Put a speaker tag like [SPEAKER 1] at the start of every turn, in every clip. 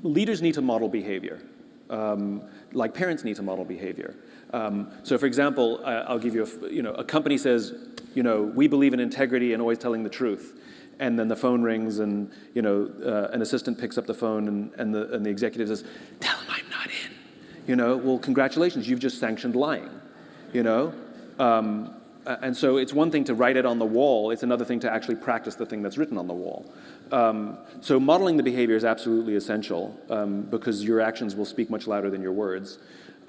[SPEAKER 1] leaders need to model behavior, like parents need to model behavior. So, for example, I'll give you a company says, we believe in integrity and always telling the truth, and then the phone rings, and an assistant picks up the phone, and the executive says, "Tell him I'm not in." Well, congratulations, you've just sanctioned lying. And so it's one thing to write it on the wall, it's another thing to actually practice the thing that's written on the wall. So modeling the behavior is absolutely essential, because your actions will speak much louder than your words.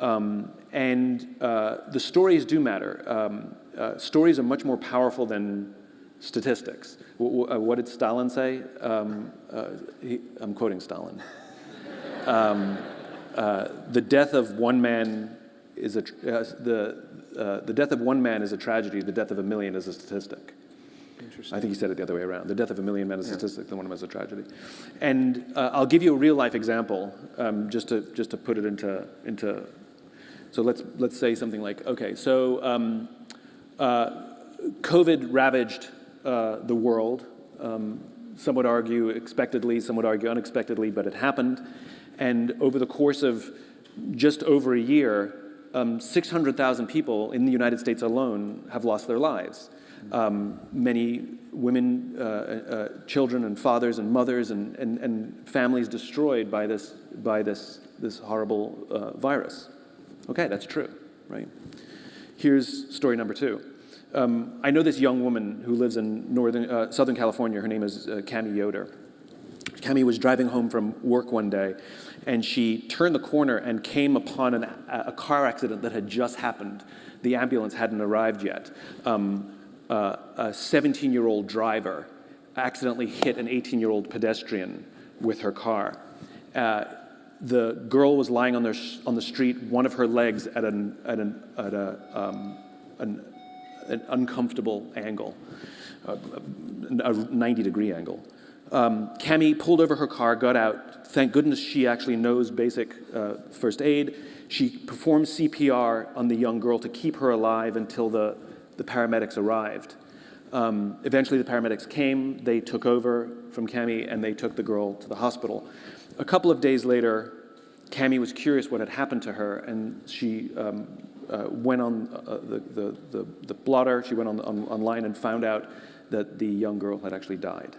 [SPEAKER 1] And the stories do matter. Stories are much more powerful than statistics. What did Stalin say? I'm quoting Stalin. The death of one man is the death of one man is a tragedy. The death of a million is a statistic. Interesting. I think he said it the other way around. The death of a million men is a statistic. The one of them is a tragedy. And I'll give you a real life example, just to put it into. So let's say something like, okay, so COVID ravaged the world. Some would argue expectedly, some would argue unexpectedly, but it happened. And over the course of just over a year, 600,000 people in the United States alone have lost their lives. Many women, children, and fathers, and mothers, and families destroyed by this horrible virus. Okay, that's true, right? Here's story number 2. I know this young woman who lives in Southern California. Her name is Cami Yoder. Cami was driving home from work one day, and she turned the corner and came upon a car accident that had just happened. The ambulance hadn't arrived yet. A 17-year-old driver accidentally hit an 18-year-old pedestrian with her car. The girl was lying on the street, one of her legs at an uncomfortable angle, a 90-degree angle. Cami pulled over her car, got out. Thank goodness she actually knows basic first aid. She performed CPR on the young girl to keep her alive until the paramedics arrived. Eventually the paramedics came, they took over from Cami, and they took the girl to the hospital. A couple of days later, Cami was curious what had happened to her, and she went on the blotter. She went online and found out that the young girl had actually died.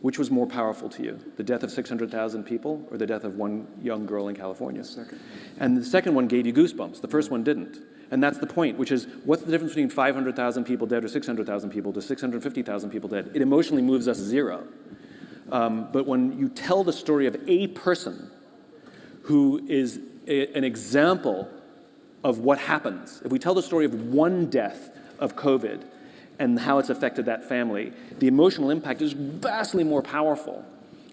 [SPEAKER 1] Which was more powerful to you, the death of 600,000 people or the death of one young girl in California?
[SPEAKER 2] The second.
[SPEAKER 1] And the second one gave you goosebumps. The first one didn't. And that's the point, which is, what's the difference between 500,000 people dead or 600,000 people to 650,000 people dead? It emotionally moves us zero. But when you tell the story of a person who is an example of what happens, if we tell the story of one death of COVID and how it's affected that family, the emotional impact is vastly more powerful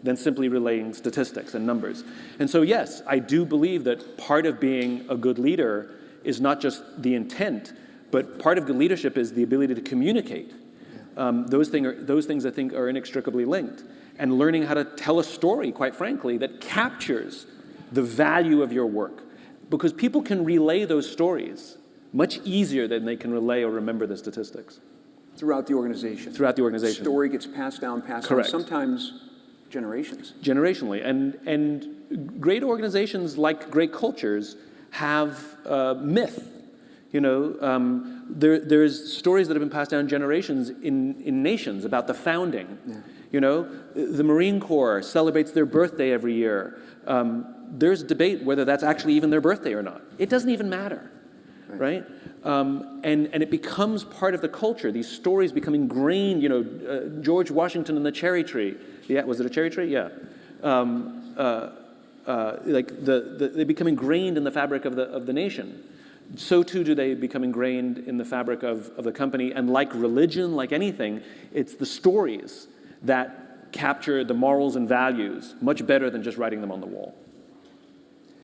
[SPEAKER 1] than simply relaying statistics and numbers. And so yes, I do believe that part of being a good leader is not just the intent, but part of good leadership is the ability to communicate. Those things I think are inextricably linked. And learning how to tell a story, quite frankly, that captures the value of your work. Because people can relay those stories much easier than they can relay or remember the statistics.
[SPEAKER 2] Throughout the organization.
[SPEAKER 1] Throughout the organization.
[SPEAKER 2] Story gets passed down,
[SPEAKER 1] Correct.
[SPEAKER 2] sometimes generations.
[SPEAKER 1] Generationally. And great organizations, like great cultures, have myth. There's stories that have been passed down generations in nations about the founding. Yeah. The Marine Corps celebrates their birthday every year. There's debate whether that's actually even their birthday or not. It doesn't even matter, right? And it becomes part of the culture. These stories become ingrained. George Washington and the cherry tree. Yeah, was it a cherry tree? Yeah. They become ingrained in the fabric of the nation. So too do they become ingrained in the fabric of the company. And like religion, like anything, it's the stories that capture the morals and values much better than just writing them on the wall.